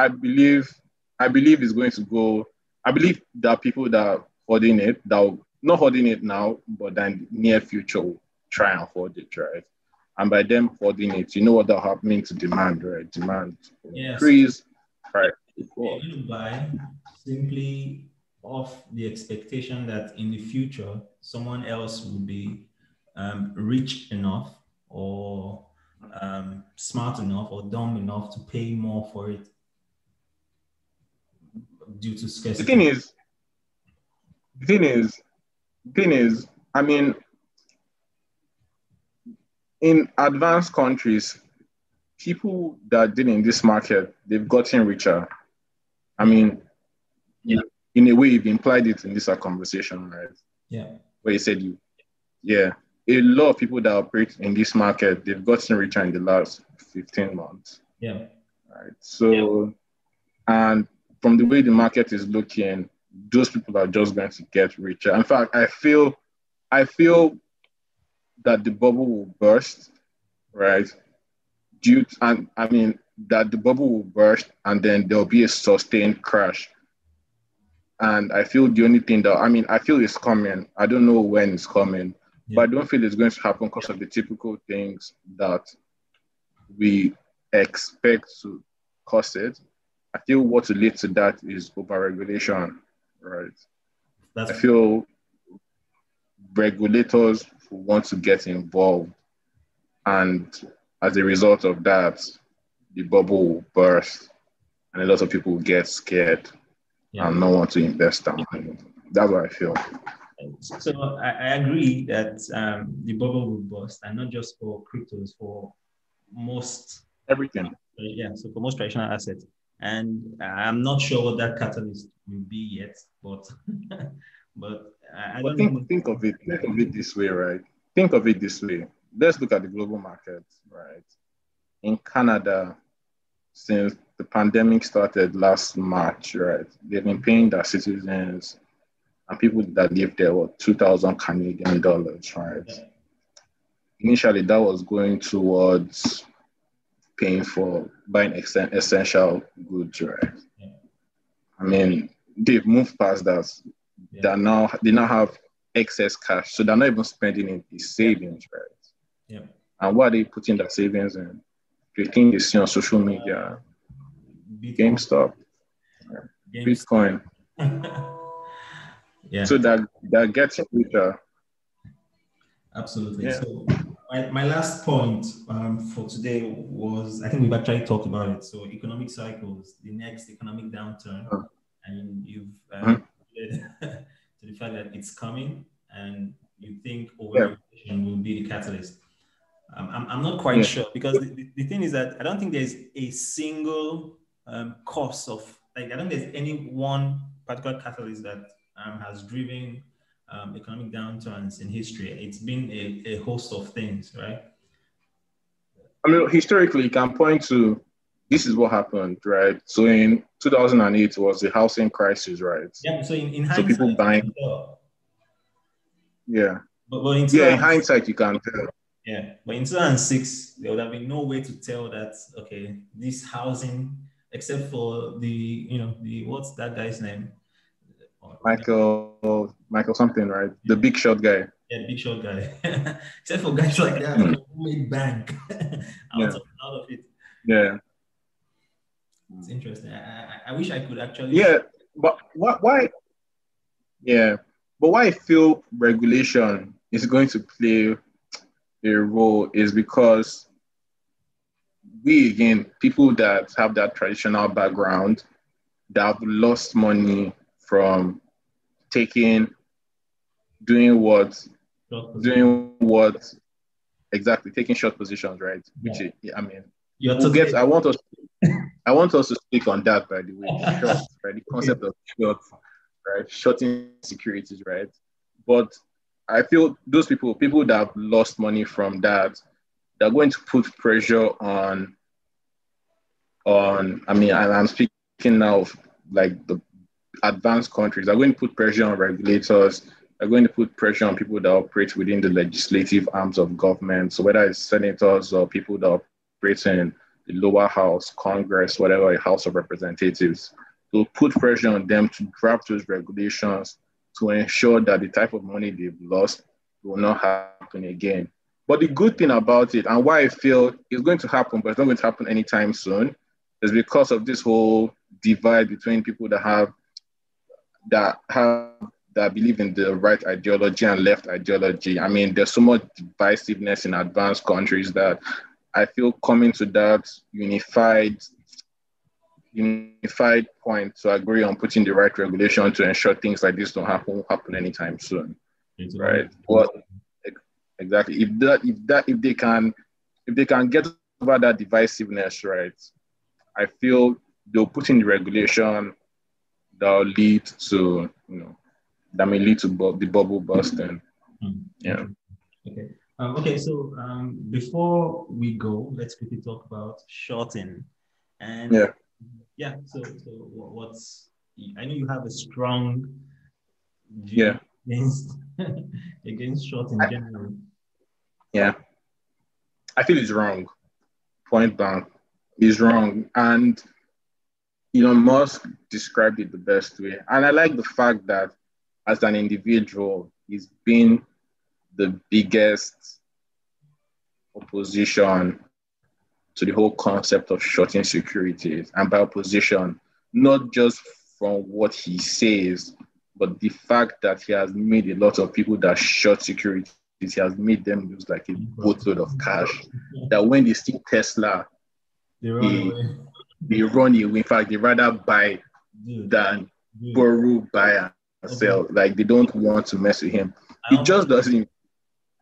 it's going to go. I believe there are people that are holding it, that will not holding it now, but then near future will try and hold it, right? And by them holding it, you know what that happening to demand, right? Demand increase, right? They're going to buy simply off the expectation that in the future someone else will be rich enough or smart enough or dumb enough to pay more for it due to scarcity. The thing is, I mean, in advanced countries, people that did in this market, they've gotten richer. I mean, in a way, you've implied it in this conversation, right? Yeah. Where you said a lot of people that operate in this market, they've gotten richer in the last 15 months. Yeah. Right. So, and from the way the market is looking, those people are just going to get richer. In fact, I feel that the bubble will burst, right? That the bubble will burst and then there'll be a sustained crash. And I feel the only thing I feel it's coming. I don't know when it's coming, but I don't feel it's going to happen because of the typical things that we expect to cause it. I feel what will lead to that is overregulation, right? I feel regulators who want to get involved, and as a result of that, the bubble will burst, and a lot of people will get scared and not want to invest down. That's what I feel. So I agree that the bubble will burst, and not just for cryptos, for most everything. Yeah, so for most traditional assets. And I'm not sure what that catalyst will be yet, but I don't know. Think of it this way, right? Think of it this way. Let's look at the global market, right? In Canada, since the pandemic started last March, right? They've been paying their citizens and people that live there 2,000 Canadian dollars, right? Initially, that was going towards paying for buying essential goods, right? Yeah. I mean, they've moved past that. Yeah. They now have excess cash, so they're not even spending it in Yeah. savings, right? Yeah. And what are they putting that savings in? The thing they see on social media, Bitcoin. GameStop, GameStop. Bitcoin. Yeah. So that gets richer. Absolutely. Yeah. So my last point for today was, I think we've actually talked about it. So economic cycles, the next economic downturn, Uh, and you've mhm. alluded to the fact that it's coming, and you think Yeah. overregulation will be the catalyst. I'm not quite Yeah. sure, because the thing is that I don't think there's a single cause of, like, I don't think there's any one particular catalyst that has driven economic downturns in history. It's been a host of things, right? I mean, historically, you can point to this is what happened, right? So in 2008 was the housing crisis, right? Yeah. So in So people hindsight, you buying, can tell. yeah, But in yeah. In 2000, hindsight, you can tell. yeah, but in 2006, there would have been no way to tell that, okay, this housing, except for the what's that guy's name? Michael something, right? The Yeah, big shot guy. yeah, big short guy. Except for guys like that Mm. who made bank Yeah, out of it. yeah, It's interesting. I wish I could actually yeah. But why? Yeah, but why I feel regulation is going to play a role is because we, again, people that have that traditional background that have lost money from taking doing what short position. doing what exactly taking short positions, right? Which Yeah, is, I mean, you're we'll get. totally. I want us to speak on that, by the way. Short, right? The Okay. concept of short, right? Shorting securities, right? But I feel those people that have lost money from that, they're going to put pressure on. I mean, I'm speaking now of like the advanced countries are going to put pressure on regulators, are going to put pressure on people that operate within the legislative arms of government. So whether it's senators or people that operate in the lower house, Congress, whatever, a House of Representatives, to put pressure on them to draft those regulations to ensure that the type of money they've lost will not happen again. But the good thing about it, and why I feel it's going to happen, but it's not going to happen anytime soon, is because of this whole divide between people that believe in the right ideology and left ideology. I mean, there's so much divisiveness in advanced countries that I feel coming to that unified point to agree on putting the right regulation to ensure things like this don't happen anytime soon. Right. Well, exactly. If they can get over that divisiveness, right, I feel they'll put in the regulation that'll lead to, that may lead to the bubble bursting. Yeah. Okay. Okay. So before we go, let's quickly talk about shorting. And Yeah. yeah, so what's, I know you have a strong view Yeah. against against short in general. Yeah. I feel it's wrong. Point blank. It's wrong. And Elon Musk described it the best way. And I like the fact that as an individual, he's been the biggest opposition to the whole concept of shorting securities. And by opposition, not just from what he says, but the fact that he has made a lot of people that short securities, he has made them lose like a boatload of cash. That when they see Tesla, They run they away. they run away. In fact, they rather buy Dude, than borrow, buy, and okay. sell. Like they don't want to mess with him. I It just almost, doesn't.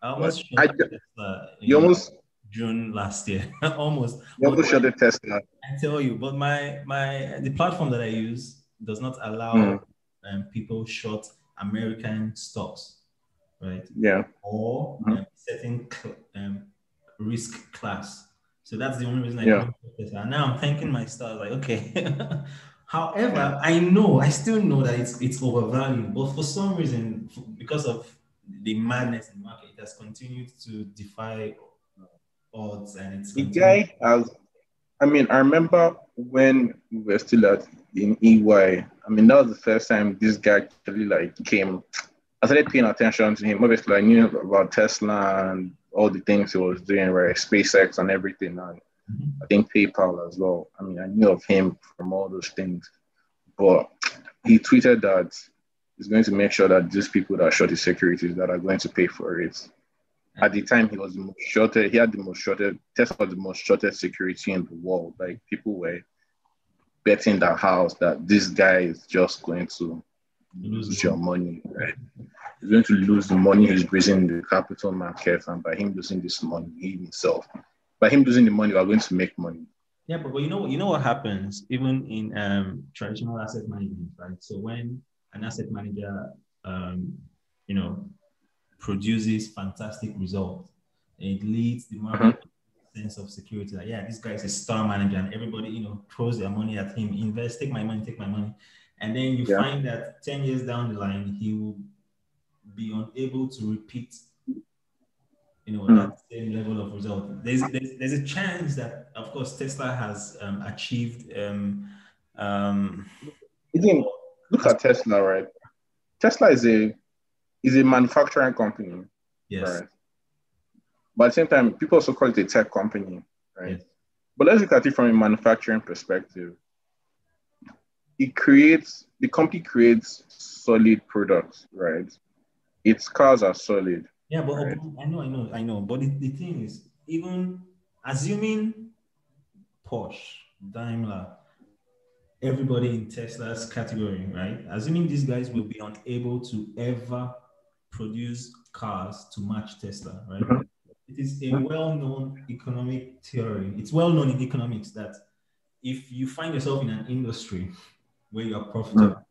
I What? almost shot Tesla You in almost June last year. Almost. you But almost shot the Tesla. I tell you, but the platform that I use does not allow Mm, people short American stocks, right? yeah. Or Mhm. certain risk class. So that's the only reason I Yeah. couldn't short Tesla. And now I'm thanking my stars, like, okay. However, I still know that it's overvalued, but for some reason, because of the madness in the market, it has continued to defy odds, and it's The continued. guy has I mean, I remember when we were still in EY. I mean, that was the first time this guy actually like came. I started paying attention to him. Obviously, I knew about Tesla and all the things he was doing, right? SpaceX and everything, and I think PayPal as well. I mean, I knew of him from all those things, but he tweeted that he's going to make sure that these people that short his securities that are going to pay for it. At the time, he was the most shorted. He had the most shorted. Tesla was the most shorted security in the world. Like people were betting their house that this guy is just going to lose your money, right? He's going to lose the money he's raising in the capital market, and by him losing this money, he himself, by him losing the money, we are going to make money. Yeah, but you know what happens even in traditional asset management, right? So when an asset manager, you know, produces fantastic results, it leads the market sense of security. Like, yeah, this guy is a star manager, and everybody, throws their money at him. Invest, take my money, take my money, and then you find that 10 years down the line, he will be unable to repeat that same level of result. There's a chance that, of course, Tesla has achieved. Again, look at Tesla, right? Tesla is a manufacturing company, yes, right? But at the same time, people also call it a tech company, right? Yes. But let's look at it from a manufacturing perspective. The company creates solid products, right? Its cars are solid. Yeah, but right? I know. But the thing is, even assuming Porsche, Daimler, everybody in Tesla's category, right? Assuming these guys will be unable to ever produce cars to match Tesla, right? Mm-hmm. It is a well-known economic theory. It's well-known in economics that if you find yourself in an industry where you are profitable,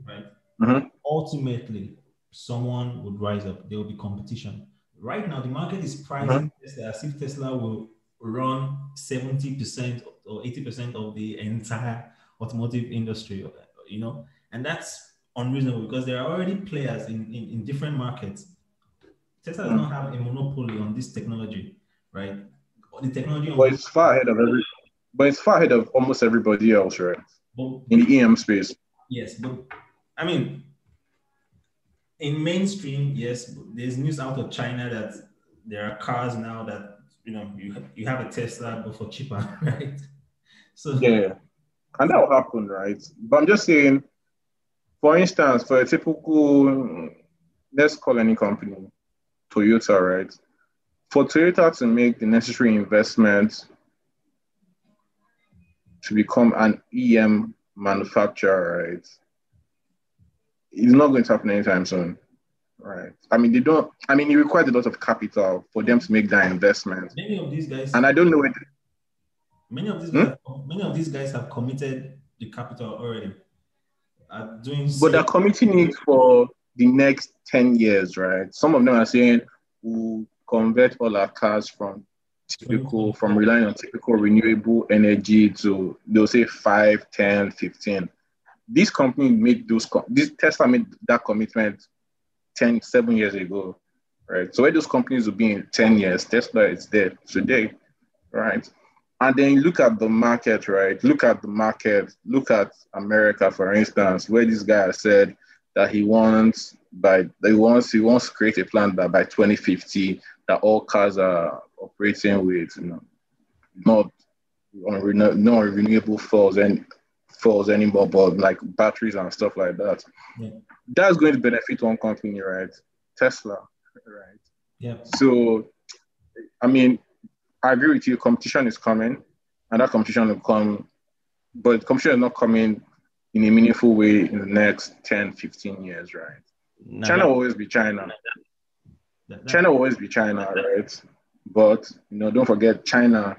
right? Mm-hmm. Ultimately, someone would rise up. There will be competition. Right now, the market is pricing Tesla as if Tesla will run 70% or 80% of the entire automotive industry, and that's unreasonable because there are already players in different markets. Tesla does not have a monopoly on this technology, right? The technology, but it's far ahead of almost everybody else, right? In the EM space. Yes, but I mean, in mainstream, yes, there's news out of China that there are cars now that you have a Tesla but for cheaper, right? So yeah, and that will happen, right? But I'm just saying, for instance, for a typical, let's call any company, Toyota, right? For Toyota to make the necessary investments to become an EM manufacturer, right? It's not going to happen anytime soon, right? I mean, it requires a lot of capital for them to make that investment. Many of these guys, and I don't know it. Many of these guys have committed the capital already. But they're committing it for the next 10 years, right? Some of them are saying we'll convert all our cars from relying on typical renewable energy to, they'll say 5, 10, 15. This company Tesla made that commitment 7 years ago, right? So where those companies will be in 10 years, Tesla is there today, right? And then look at the market, right? Look at America, for instance, where this guy said that he wants to create a plan that by 2050 that all cars are operating with not renewable fuels anymore, but like batteries and stuff like that. Yeah. That's going to benefit one company, right? Tesla, right? Yeah. So, I mean, I agree with you. Competition is coming, and that competition will come, but competition is not coming in a meaningful way in the next 10, 15 years, right? China will always be China. China will always be China, right? But, don't forget, China,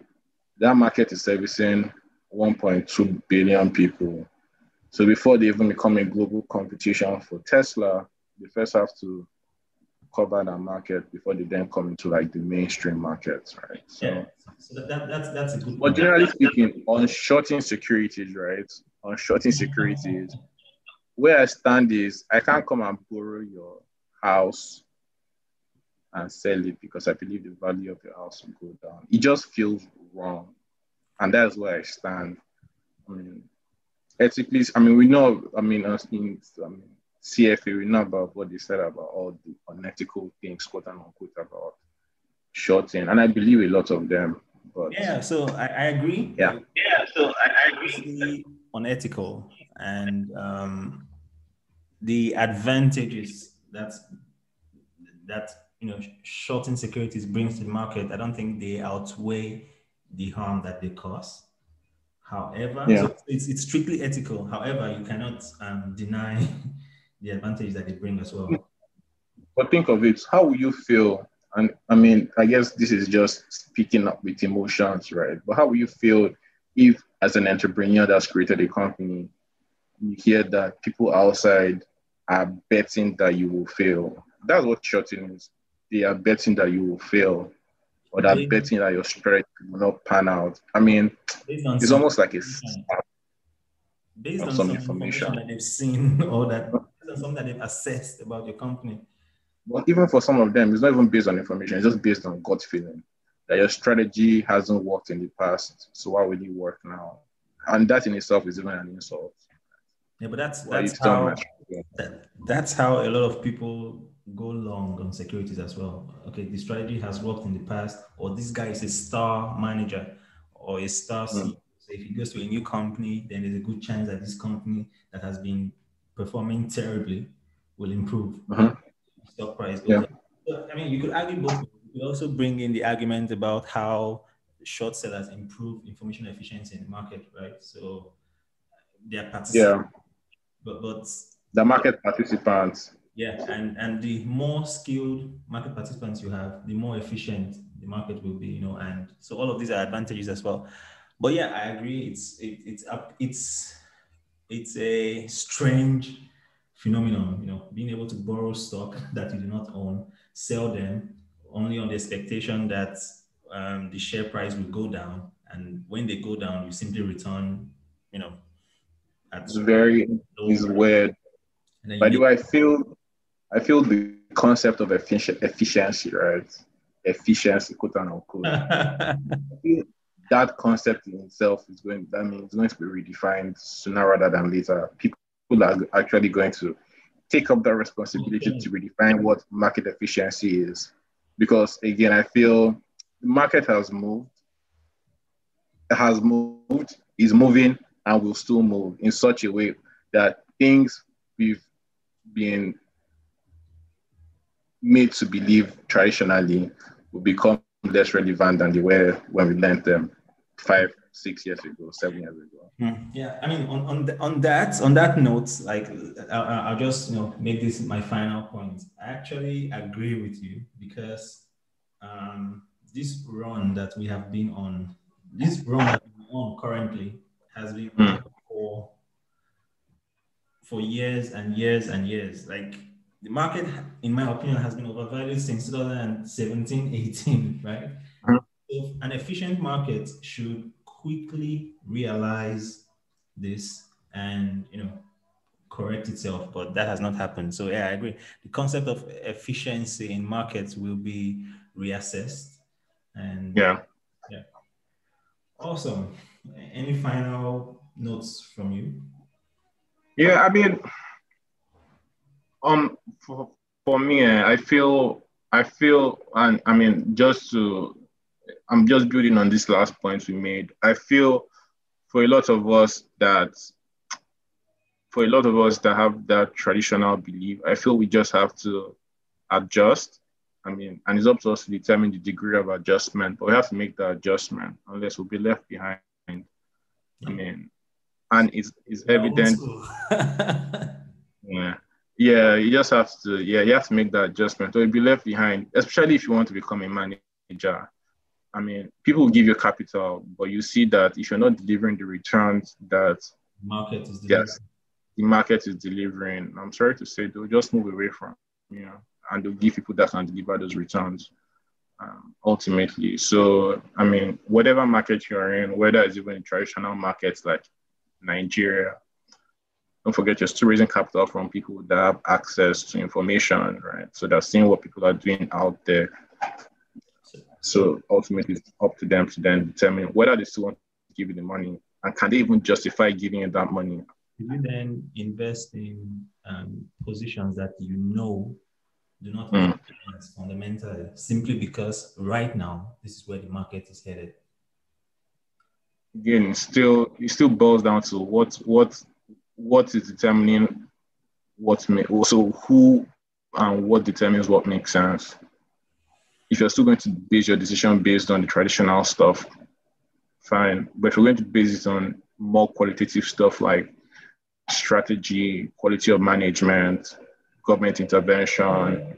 that market is servicing 1.2 billion people. So before they even become a global competition for Tesla, they first have to cover that market before they then come into like the mainstream markets, right? So that's a good point. But generally speaking, on shorting securities, right? On shorting securities, where I stand is I can't come and borrow your house and sell it because I believe the value of your house will go down. It just feels wrong. And that's where I stand. I mean, ethically, I mean, we know, I mean, us in CFA, we know about what they said about all the unethical things, quote unquote, about shorting. And I believe a lot of them. But Yeah, so I agree. yeah. Obviously unethical, and the advantages that shorting securities brings to the market, I don't think they outweigh the harm that they cause. However, Yeah. so it's strictly ethical. However, you cannot deny the advantage that they bring as well. But think of it, how will you feel? And I mean, I guess this is just speaking up with emotions, right? But how will you feel if, as an entrepreneur that's created a company, you hear that people outside are betting that you will fail? That's what shorting is. They are betting that you will fail, or they're Based, betting that your strategy will not pan out. I mean, based on it's some almost like a information, slap based of on some some information information. that they've seen or that based on something that they've assessed about your company. But even for some of them, it's not even based on information, it's just based on gut feeling that your strategy hasn't worked in the past. So why would it work now? And that in itself is even an insult. Yeah, but that's Why are you that's still how match? that's how a lot of people go long on securities as well. Okay, the strategy has worked in the past, or this guy is a star manager or a star CEO. So if he goes to a new company, then there's a good chance that this company that has been performing terribly will improve. Mm-hmm. Stock price goes Yeah. up. So, I mean, you could argue both ways. You could also bring in the argument about how short sellers improve information efficiency in the market, right? So they're participating, Yeah. but The market participants. yeah, and the more skilled market participants you have, the more efficient the market will be, and so all of these are advantages as well. But yeah, I agree. It's a strange phenomenon, being able to borrow stock that you do not own, sell them only on the expectation that the share price will go down, and when they go down, you simply return, at It's very low is price, weird. and then you By the make. way, I feel the concept of efficiency, right? Efficiency, quote unquote. I feel that concept in itself is going. I mean, it's going to be redefined sooner rather than later. People are actually going to take up that responsibility to redefine what market efficiency is, because again, I feel the market has moved, is moving, and will still move in such a way that things we've been made to believe traditionally will become less relevant than they were when we learned them 5, 6 years ago, 7 years ago. Yeah, I mean, on that note, like I'll just make this my final point. I actually agree with you because this run that we have been on, this run that we're on currently has been Mm. on for years and years and years. Like the market, in my opinion, has been overvalued since 2017, 18, right? Mm. So an efficient market should quickly realize this and correct itself, but that has not happened. So yeah, I agree. The concept of efficiency in markets will be reassessed. And Yeah. yeah, awesome. Any final notes from you? Yeah, I mean, for me, I feel, and I mean, I'm just building on this last point we made. I feel for a lot of us that for a lot of us that have that traditional belief, I feel we just have to adjust. I mean, and it's up to us to determine the degree of adjustment, but we have to make the adjustment, unless we'll be left behind. I Yeah, mean, and it's we are old evident. school. Yeah. Yeah, you just have to, yeah, you have to make that adjustment or you'll be left behind, especially if you want to become a manager. I mean, people will give you capital, but you see that if you're not delivering the returns that, Market is yes, delivering. the market is delivering, I'm sorry to say, they'll just move away from, and they'll give people that can deliver those returns, ultimately. So, I mean, whatever market you're in, whether it's even in traditional markets like Nigeria, don't forget you're still raising capital from people that have access to information, right? So they're seeing what people are doing out there. So, So ultimately, it's up to them to then determine whether they still want give you the money? And can they even justify giving you that money? Did you then invest in positions that you know do not make sense fundamentally, simply because right now this is where the market is headed? Again, it still boils down to what is determining also who and what determines what makes sense. If you're still going to base your decision based on the traditional stuff, fine. But if you're going to base it on more qualitative stuff like strategy, quality of management, government intervention,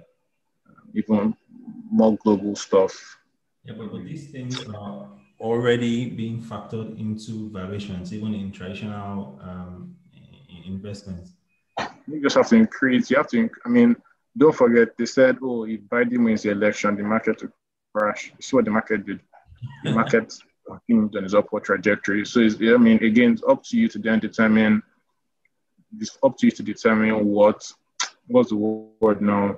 even more global stuff. Yeah, but these things are already being factored into valuations, even in traditional investments. You just have to increase. You have to, don't forget, they said, oh, if Biden wins the election, the market will crash. You see what the market did? The market continued on its upward trajectory. So, again, it's up to you to then determine, what's the word now?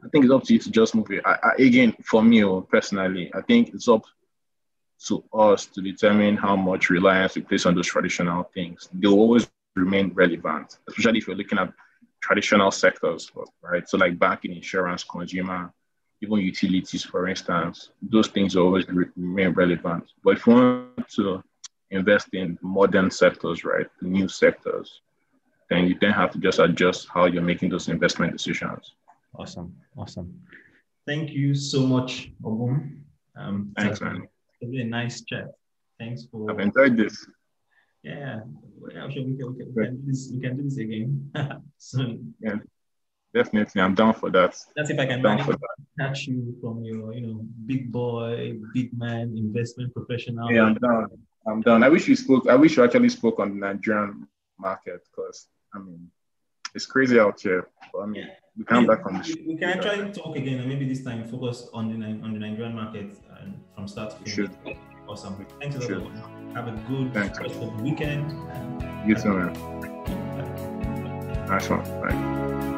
I think it's up to you to just move it. Again, for me personally, I think it's up to us to determine how much reliance we place on those traditional things. They'll always remain relevant, especially if you're looking at traditional sectors, right? So like banking, insurance, consumer, even utilities, for instance, those things will always remain relevant. But if you want to invest in modern sectors, right, new sectors, then you then have to just adjust how you're making those investment decisions. Awesome. Thank you so much, Obum. Thanks, man. It's been a nice chat. Thanks for. I've enjoyed this. Yeah, I'm sure we can do this again soon. Yeah, definitely. I'm down for that. That's if I can manage to catch you from your, big boy, big man, investment professional. Yeah, I'm done. I wish you actually spoke on the Nigerian market because it's crazy out here. But, we come back on the we can actually talk again, and maybe this time focus on the Nigerian market and from start to finish. Awesome. Thanks a lot. Have a good rest of the weekend. You too, man. Nice one. Bye.